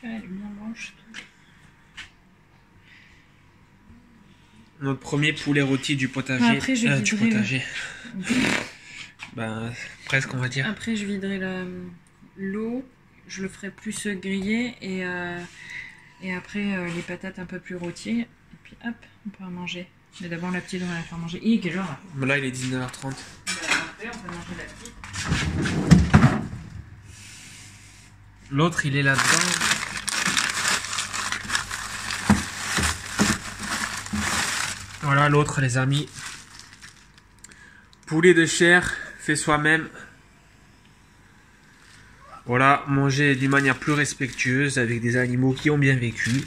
Tu vois, elle est bien blanche. Notre premier poulet rôti du potager. Après, je viderai du potager. Ben, presque, on va dire. Après, je viderai l'eau. Je le ferai plus griller et après les patates un peu plus rôties. Et puis hop, on peut en manger. Mais d'abord la petite, on va la faire manger. Quelle heure là? Là, il est 19h30. Après, on peut manger la petite. L'autre, il est là-dedans. Voilà l'autre, les amis. Poulet de chair, fait soi-même. Voilà, manger d'une manière plus respectueuse avec des animaux qui ont bien vécu.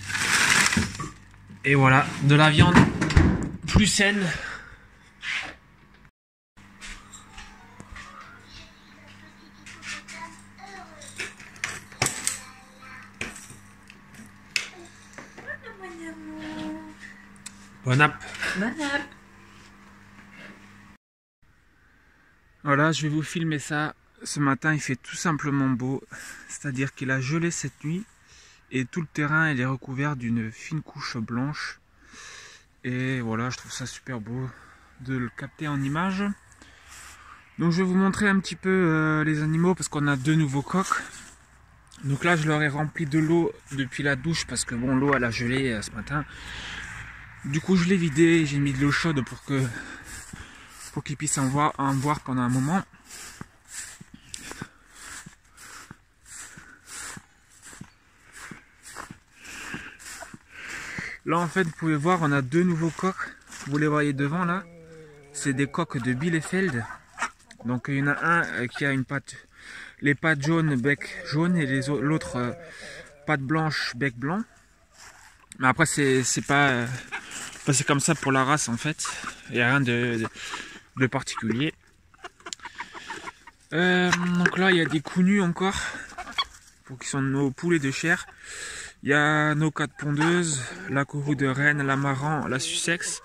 Et voilà, de la viande plus saine. Bon app. Bon app. Voilà, je vais vous filmer ça. Ce matin, il fait tout simplement beau. C'est-à-dire qu'il a gelé cette nuit. Et tout le terrain, il est recouvert d'une fine couche blanche. Et voilà, je trouve ça super beau de le capter en image. Donc je vais vous montrer un petit peu les animaux parce qu'on a 2 nouveaux coqs. Donc là, je leur ai rempli de l'eau depuis la douche parce que bon, l'eau elle a gelé ce matin. Du coup, je l'ai vidé, j'ai mis de l'eau chaude pour qu'ils puissent en boire pendant un moment. Là, en fait, vous pouvez voir, on a 2 nouveaux coqs. Vous les voyez devant là. C'est des coqs de Bielefeld. Donc il y en a un qui a les pattes jaunes, bec jaune, et l'autre pattes blanches, bec blanc. Mais après c'est pas c'est comme ça pour la race en fait. Il n'y a rien de particulier. Donc là il y a des counus encore, pour qui sont nos poulets de chair. Il y a nos 4 pondeuses, la courroux de Rennes, la marran, la Sussex.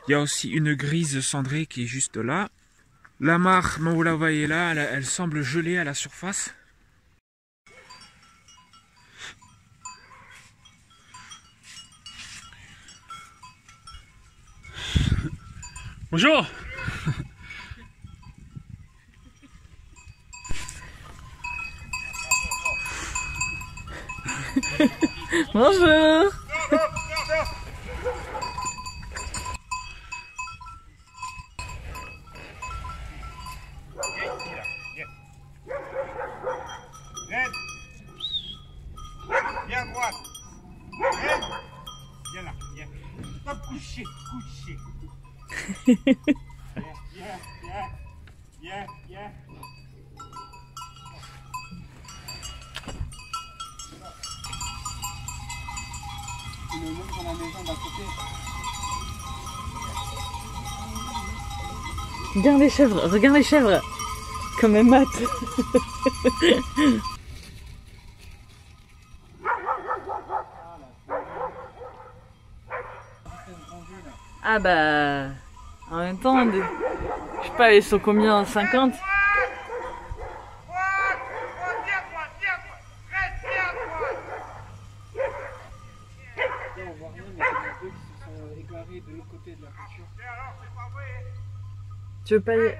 Il y a aussi une grise cendrée qui est juste là. La mare, vous la voyez là, elle semble gelée à la surface. Bonjour. Bonjour. Viens à droite. Viens là, viens. Stop, coucher, coucher. Viens. Tu me montres dans la maison d'à côté. Regarde les chèvres. Comme un mat. Ah bah... En même temps, je sais pas, ils sont combien? 50? Tu veux pas y...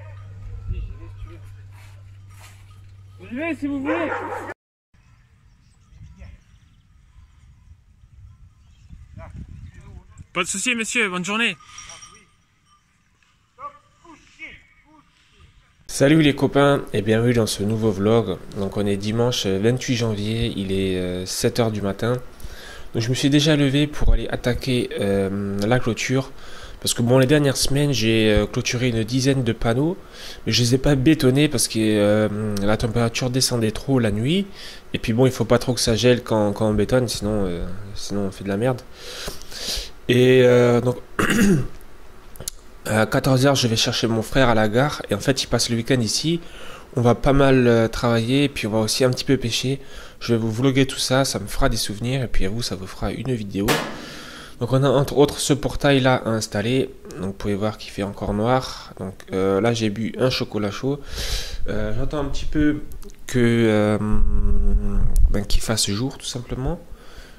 J'y vais si vous voulez. Pas de souci, monsieur, bonne journée. Salut les copains et bienvenue dans ce nouveau vlog. Donc on est dimanche 28 janvier, il est 7h du matin. Donc je me suis déjà levé pour aller attaquer la clôture. Parce que bon, les dernières semaines j'ai clôturé une dizaine de panneaux. Mais je les ai pas bétonnés parce que la température descendait trop la nuit. Et puis bon, il faut pas trop que ça gèle quand on bétonne, sinon on fait de la merde. Et donc... À 14h, je vais chercher mon frère à la gare et en fait, il passe le week-end ici. On va pas mal travailler et puis on va aussi un petit peu pêcher. Je vais vous vlogger tout ça, ça me fera des souvenirs et puis à vous, ça vous fera une vidéo. Donc on a entre autres ce portail là à installer. Donc vous pouvez voir qu'il fait encore noir. Donc là j'ai bu un chocolat chaud. J'attends un petit peu que qu'il fasse jour tout simplement.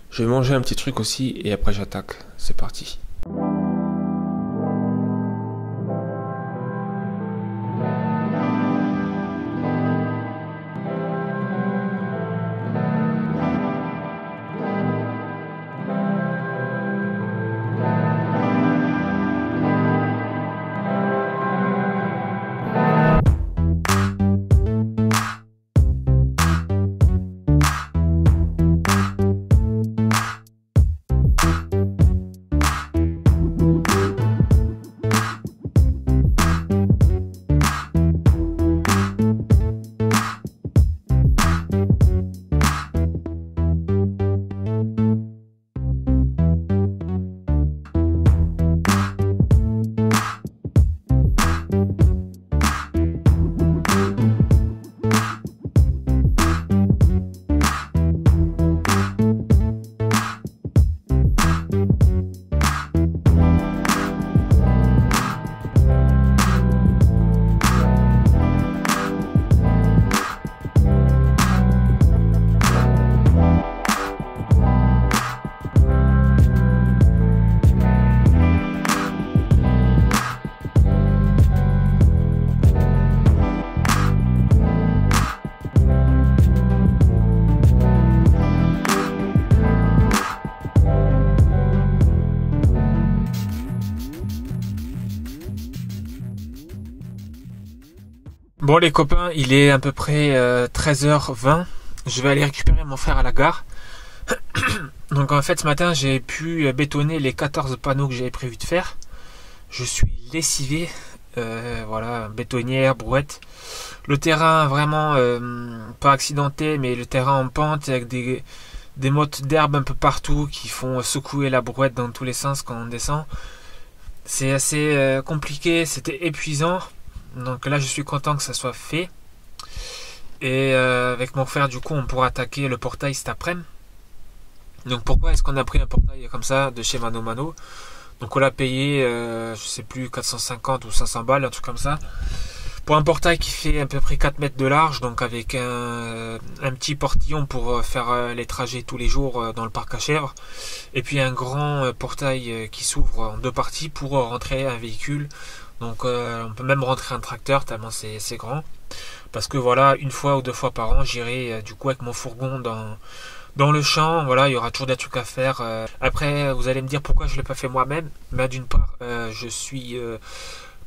Je vais manger un petit truc aussi et après j'attaque. C'est parti. Bon les copains, il est à peu près 13h20. Je vais aller récupérer mon frère à la gare. Donc en fait ce matin j'ai pu bétonner les 14 panneaux que j'avais prévu de faire. Je suis lessivé. Voilà, bétonnière, brouette. Le terrain vraiment pas accidenté, mais le terrain en pente avec des mottes d'herbe un peu partout qui font secouer la brouette dans tous les sens quand on descend. C'est assez compliqué, c'était épuisant. Donc là je suis content que ça soit fait. Et avec mon frère du coup on pourra attaquer le portail cet après-midi. Donc pourquoi est-ce qu'on a pris un portail comme ça de chez Mano Mano? Donc on l'a payé je sais plus 450 ou 500 balles, un truc comme ça. Pour un portail qui fait à peu près 4 mètres de large, donc avec un petit portillon pour faire les trajets tous les jours dans le parc à chèvres. Et puis un grand portail qui s'ouvre en deux parties pour rentrer un véhicule. Donc on peut même rentrer un tracteur tellement c'est grand. Parce que voilà, une fois ou deux fois par an, j'irai du coup avec mon fourgon dans le champ. Voilà, il y aura toujours des trucs à faire. Après, vous allez me dire pourquoi je ne l'ai pas fait moi-même. Mais d'une part, je suis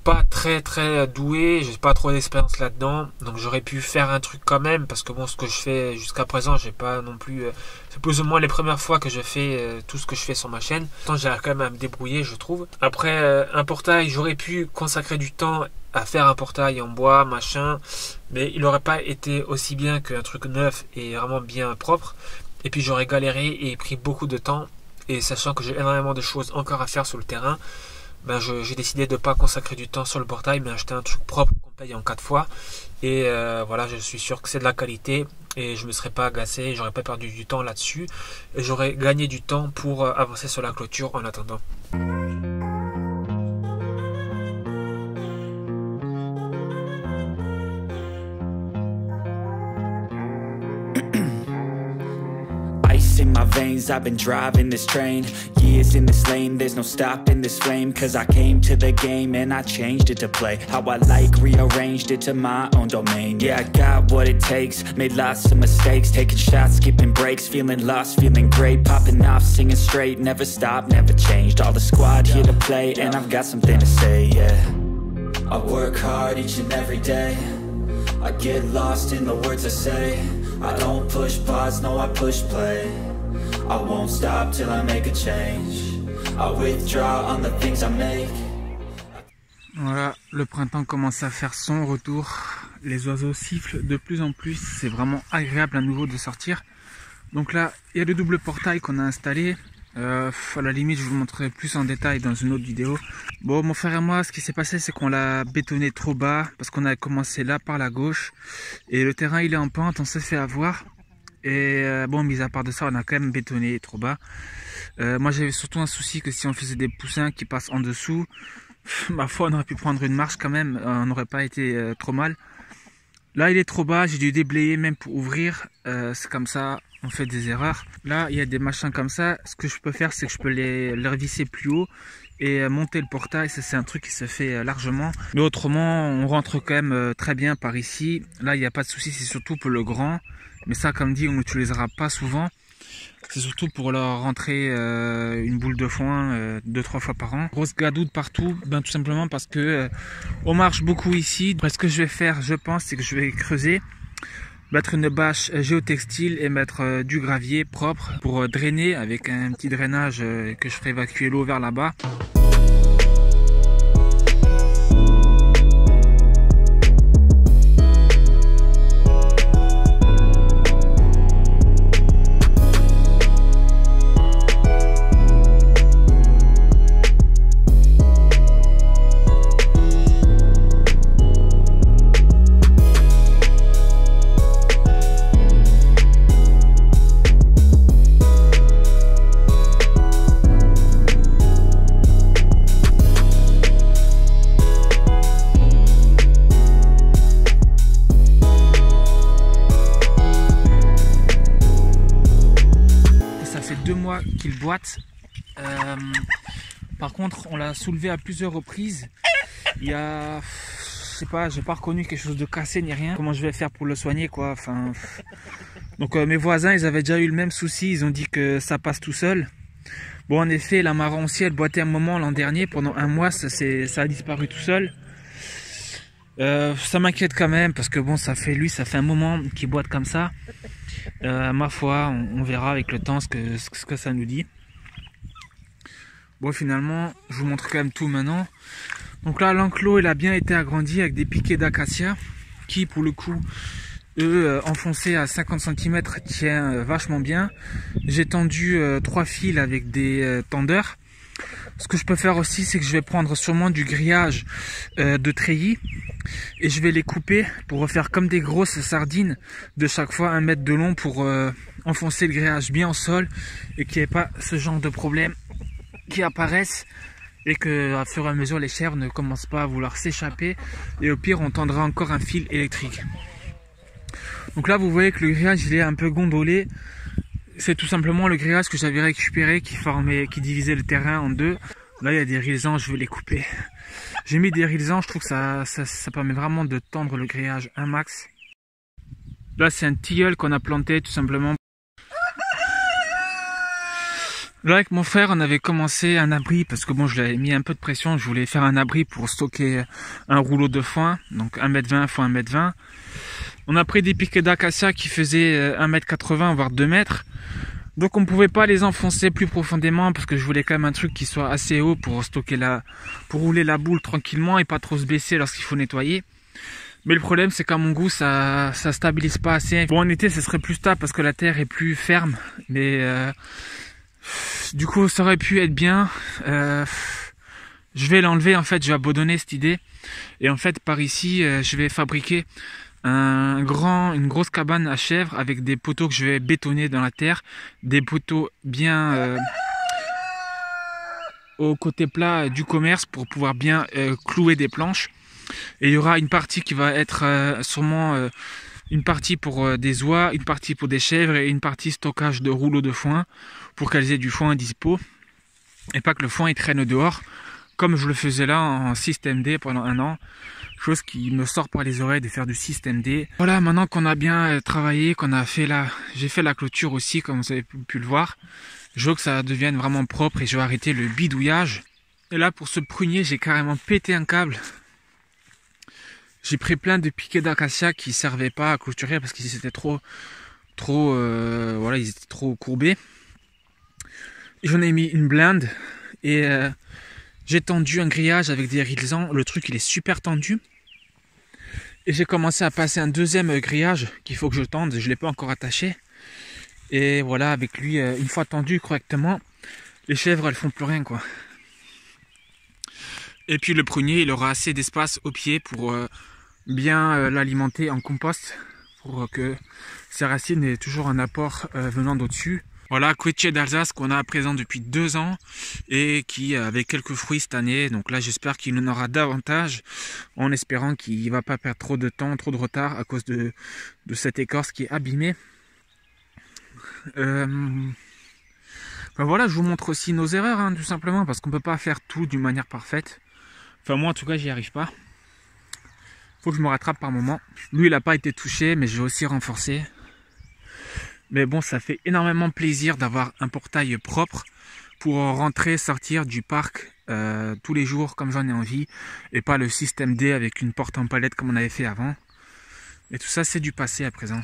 pas très doué, j'ai pas trop d'expérience là-dedans, donc j'aurais pu faire un truc quand même, parce que bon, ce que je fais jusqu'à présent, j'ai pas non plus, c'est plus ou moins les premières fois que je fais tout ce que je fais sur ma chaîne. Pourtant j'arrive quand même à me débrouiller, je trouve. Après un portail, j'aurais pu consacrer du temps à faire un portail en bois, machin, mais il n'aurait pas été aussi bien qu'un truc neuf et vraiment bien propre. Et puis j'aurais galéré et pris beaucoup de temps, et sachant que j'ai énormément de choses encore à faire sur le terrain, ben j'ai décidé de ne pas consacrer du temps sur le portail, mais acheter un truc propre qu'on paye en 4 fois. Et voilà, je suis sûr que c'est de la qualité et je ne me serais pas agacé, j'aurais pas perdu du temps là-dessus. Et j'aurais gagné du temps pour avancer sur la clôture en attendant. In my veins, I've been driving this train. Years in this lane, there's no stopping this flame. Cause I came to the game and I changed it to play how I like, rearranged it to my own domain. Yeah, I got what it takes, made lots of mistakes, taking shots, skipping breaks, feeling lost, feeling great, popping off, singing straight, never stopped, never changed. All the squad here to play and I've got something to say, yeah. I work hard each and every day, I get lost in the words I say. I don't push pause, no I push play. I won't stop till I make a change. I withdraw on the things I make. Voilà, le printemps commence à faire son retour. Les oiseaux sifflent de plus en plus. C'est vraiment agréable à nouveau de sortir. Donc là, il y a le double portail qu'on a installé. À la limite, je vous montrerai plus en détail dans une autre vidéo. Bon, mon frère et moi, ce qui s'est passé, c'est qu'on l'a bétonné trop bas parce qu'on a commencé là par la gauche et le terrain il est en pente, on s'est fait avoir. Et bon, mis à part de ça, on a quand même bétonné trop bas. Moi, j'avais surtout un souci que si on faisait des poussins qui passent en dessous, ma foi, on aurait pu prendre une marche quand même. On n'aurait pas été trop mal. Là, il est trop bas. J'ai dû déblayer même pour ouvrir. C'est comme ça, on fait des erreurs. Là, il y a des machins comme ça. Ce que je peux faire, c'est que je peux les revisser plus haut et monter le portail. Ça, c'est un truc qui se fait largement. Mais autrement, on rentre quand même très bien par ici. Là, il n'y a pas de souci. C'est surtout pour le grand. Mais ça, comme dit, on n'utilisera pas souvent. C'est surtout pour leur rentrer une boule de foin 2-3 fois par an. Grosse gadoude partout, ben, tout simplement parce que on marche beaucoup ici. Après, ce que je vais faire, je pense, c'est que je vais creuser, mettre une bâche géotextile et mettre du gravier propre pour drainer avec un petit drainage que je ferai évacuer l'eau vers là-bas. Qu'il boite. Par contre, on l'a soulevé à plusieurs reprises. Il y a, je sais pas, j'ai pas reconnu quelque chose de cassé ni rien. Comment je vais faire pour le soigner, quoi. Enfin, donc mes voisins, ils avaient déjà eu le même souci. Ils ont dit que ça passe tout seul. Bon, en effet, la Mara aussi, elle boitait un moment l'an dernier. Pendant un mois, ça a disparu tout seul. Ça m'inquiète quand même parce que bon, ça fait un moment qu'il boite comme ça. Ma foi, on verra avec le temps ce que ça nous dit. Bon, finalement, je vous montre quand même tout maintenant. Donc là, l'enclos, il a bien été agrandi avec des piquets d'acacia qui, pour le coup, eux, enfoncés à 50 cm, tient vachement bien. J'ai tendu 3 fils avec des tendeurs. Ce que je peux faire aussi, c'est que je vais prendre sûrement du grillage de treillis et je vais les couper pour refaire comme des grosses sardines de chaque fois 1 mètre de long pour enfoncer le grillage bien au sol et qu'il n'y ait pas ce genre de problème qui apparaissent et que à fur et à mesure les chèvres ne commencent pas à vouloir s'échapper et au pire on tendra encore un fil électrique. Donc là vous voyez que le grillage il est un peu gondolé. C'est tout simplement le grillage que j'avais récupéré qui divisait le terrain en deux. Là il y a des résans, je vais les couper. J'ai mis des résans, je trouve que ça permet vraiment de tendre le grillage un max. Là c'est un tilleul qu'on a planté tout simplement. Là avec mon frère on avait commencé un abri parce que bon je l'avais mis un peu de pression. Je voulais faire un abri pour stocker un rouleau de foin. Donc 1,20 m x 1,20 m. On a pris des piquets d'acacia qui faisaient 1,80 m voire 2 mètres. Donc on ne pouvait pas les enfoncer plus profondément parce que je voulais quand même un truc qui soit assez haut pour stocker pour rouler la boule tranquillement et pas trop se baisser lorsqu'il faut nettoyer. Mais le problème c'est qu'à mon goût ça stabilise pas assez. Bon en été ce serait plus stable parce que la terre est plus ferme. Mais du coup ça aurait pu être bien. Je vais l'enlever en fait, je vais abandonner cette idée. Et en fait par ici je vais fabriquer une grosse cabane à chèvres avec des poteaux que je vais bétonner dans la terre, des poteaux bien au côté plat du commerce pour pouvoir bien clouer des planches. Et il y aura une partie qui va être sûrement une partie pour des oies, une partie pour des chèvres et une partie stockage de rouleaux de foin pour qu'elles aient du foin dispo et pas que le foin il traîne dehors comme je le faisais là en système D pendant 1 an. Chose qui me sort par les oreilles de faire du système D. Voilà, maintenant qu'on a bien travaillé, qu'on a fait j'ai fait la clôture aussi, comme vous avez pu le voir. Je veux que ça devienne vraiment propre et je vais arrêter le bidouillage. Et là, pour ce prunier, j'ai carrément pété un câble. J'ai pris plein de piquets d'acacia qui servaient pas à clôturer parce qu'ils étaient voilà, ils étaient trop courbés. J'en ai mis une blinde et j'ai tendu un grillage avec des résans. Le truc il est super tendu. Et j'ai commencé à passer un deuxième grillage qu'il faut que je tende. Je ne l'ai pas encore attaché. Et voilà, avec lui, une fois tendu correctement, les chèvres elles font plus rien quoi. Et puis le prunier il aura assez d'espace au pied pour bien l'alimenter en compost. pour que ces racines aient toujours un apport venant d'au-dessus. Voilà, couetier d'Alsace qu'on a à présent depuis 2 ans et qui avait quelques fruits cette année. Donc là, j'espère qu'il en aura davantage en espérant qu'il ne va pas perdre trop de temps, trop de retard à cause de cette écorce qui est abîmée. Ben voilà, je vous montre aussi nos erreurs, hein, tout simplement, parce qu'on ne peut pas faire tout d'une manière parfaite. Enfin, moi, en tout cas, j'y arrive pas. Faut que je me rattrape par moment. Lui, il n'a pas été touché, mais je vais aussi renforcer. Mais bon, ça fait énormément plaisir d'avoir un portail propre pour rentrer, sortir du parc tous les jours comme j'en ai envie. Et pas le système D avec une porte en palette comme on avait fait avant. Et tout ça, c'est du passé à présent.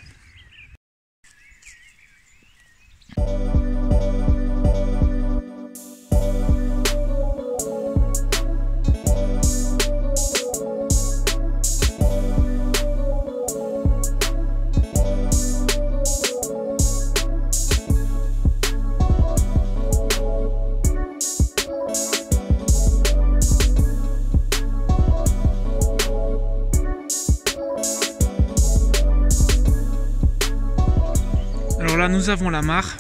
Là, nous avons la mare,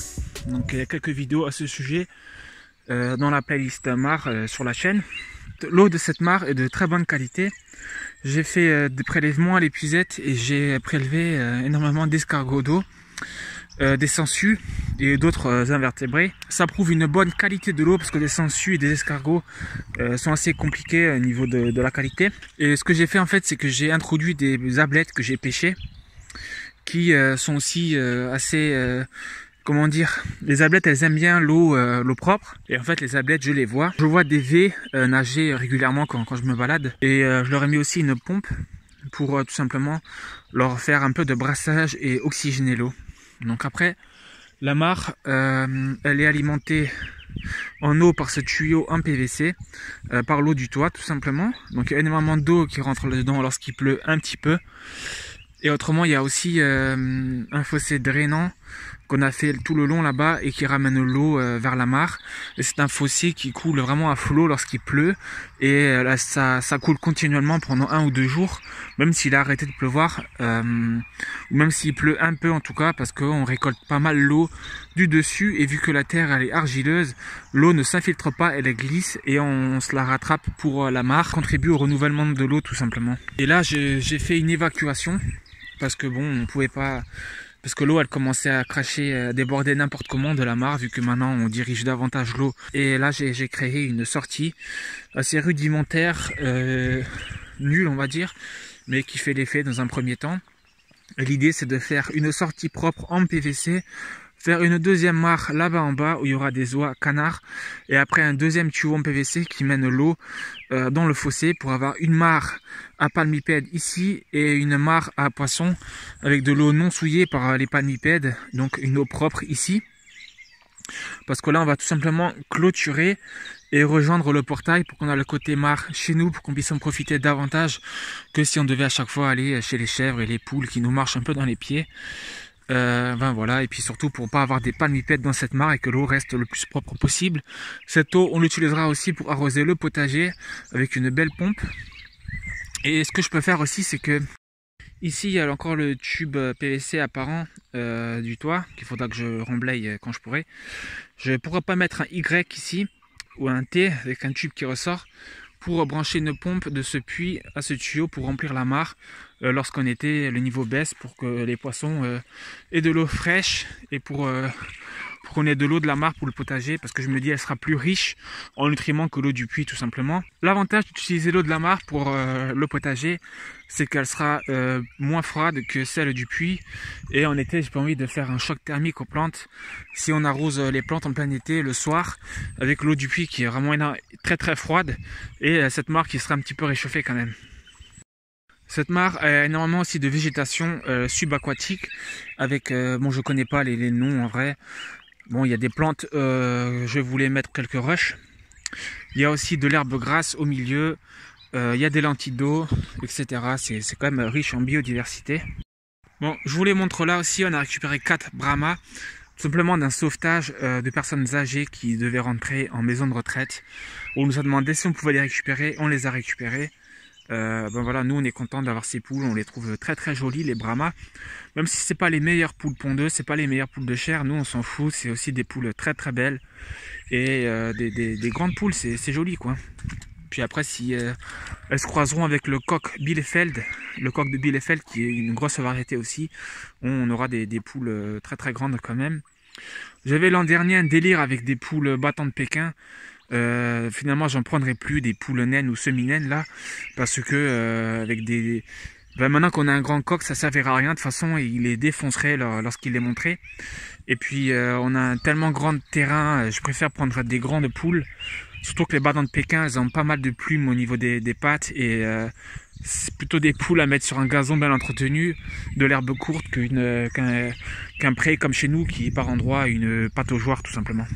donc il y a quelques vidéos à ce sujet dans la playlist mare sur la chaîne. L'eau de cette mare est de très bonne qualité. J'ai fait des prélèvements à l'épuisette et j'ai prélevé énormément d'escargots d'eau, des sangsues et d'autres invertébrés. Ça prouve une bonne qualité de l'eau parce que des sangsues et des escargots sont assez compliqués au niveau de la qualité. Et ce que j'ai fait en fait, c'est que j'ai introduit des ablettes que j'ai pêchées, qui sont aussi assez, comment dire, les ablettes elles aiment bien l'eau propre, et en fait les ablettes je les vois. Je vois des V nager régulièrement quand je me balade, et je leur ai mis aussi une pompe pour tout simplement leur faire un peu de brassage et oxygéner l'eau. Donc après, la mare, elle est alimentée en eau par ce tuyau en PVC, par l'eau du toit tout simplement. Donc il y a énormément d'eau qui rentre dedans lorsqu'il pleut un petit peu. Et autrement, il y a aussi un fossé drainant qu'on a fait tout le long là-bas et qui ramène l'eau vers la mare. Et c'est un fossé qui coule vraiment à flot lorsqu'il pleut. Et là, ça coule continuellement pendant 1 ou 2 jours, même s'il a arrêté de pleuvoir, ou même s'il pleut un peu en tout cas, parce qu'on récolte pas mal l'eau du dessus. Et vu que la terre elle est argileuse, l'eau ne s'infiltre pas, elle glisse et on se la rattrape pour la mare, contribue au renouvellement de l'eau tout simplement. Et là, j'ai fait une évacuation. Parce que bon, on pouvait pas, parce que l'eau elle commençait à cracher, à déborder n'importe comment de la mare, vu que maintenant on dirige davantage l'eau. Et là j'ai créé une sortie assez rudimentaire, nulle on va dire, mais qui fait l'effet dans un premier temps. L'idée c'est de faire une sortie propre en PVC, faire une deuxième mare là-bas en bas où il y aura des oies canards, et après un deuxième tuyau en PVC qui mène l'eau dans le fossé pour avoir une mare à palmipèdes ici et une mare à poissons avec de l'eau non souillée par les palmipèdes, donc une eau propre ici. Parce que là on va tout simplement clôturer et rejoindre le portail pour qu'on ait le côté mare chez nous, pour qu'on puisse en profiter davantage que si on devait à chaque fois aller chez les chèvres et les poules qui nous marchent un peu dans les pieds. Ben voilà, et puis surtout pour pas avoir des palmipèdes dans cette mare et que l'eau reste le plus propre possible. Cette eau on l'utilisera aussi pour arroser le potager avec une belle pompe. Et ce que je peux faire aussi, c'est que ici il y a encore le tube PVC apparent du toit qu'il faudra que je remblaye quand je pourrai. Je ne pourrais pas mettre un Y ici ou un T avec un tube qui ressort pour brancher une pompe de ce puits à ce tuyau pour remplir la mare lorsqu'en été le niveau baisse, pour que les poissons aient de l'eau fraîche et pour qu'on ait de l'eau de la mare pour le potager, parce que je me dis elle sera plus riche en nutriments que l'eau du puits tout simplement. L'avantage d'utiliser l'eau de la mare pour le potager, c'est qu'elle sera moins froide que celle du puits, et en été j'ai pas envie de faire un choc thermique aux plantes si on arrose les plantes en plein été le soir avec l'eau du puits qui est vraiment très très froide, et cette mare qui sera un petit peu réchauffée quand même. Cette mare a énormément aussi de végétation subaquatique avec, bon je connais pas les noms en vrai. Bon, il y a des plantes, je voulais mettre quelques rushs. Il y a aussi de l'herbe grasse au milieu, il y a des lentilles d'eau, etc. C'est quand même riche en biodiversité. Bon, je vous les montre là aussi, on a récupéré 4 Brahma, tout simplement d'un sauvetage de personnes âgées qui devaient rentrer en maison de retraite. On nous a demandé si on pouvait les récupérer, on les a récupérés. Ben voilà, nous on est content d'avoir ces poules, on les trouve très très jolies, les Brahmas. Même si c'est pas les meilleures poules pondeuses, c'est pas les meilleures poules de chair, nous on s'en fout, c'est aussi des poules très très belles. Et des grandes poules, c'est joli quoi. Puis après, si elles se croiseront avec le coq Bielefeld, le coq de Bielefeld qui est une grosse variété aussi, on aura des poules très très grandes quand même. J'avais l'an dernier un délire avec des poules battant de Pékin. Finalement, j'en prendrai plus des poules naines ou semi-naines là, parce que avec des... Ben, maintenant qu'on a un grand coq, ça servira à rien. De toute façon, il les défoncerait lorsqu'il les montrait. Et puis, on a un tellement grand terrain, je préfère prendre des grandes poules. Surtout que les battants de Pékin, elles ont pas mal de plumes au niveau des pattes. Et c'est plutôt des poules à mettre sur un gazon bien entretenu, de l'herbe courte, qu'un pré comme chez nous qui par endroit a une patte aux joies tout simplement.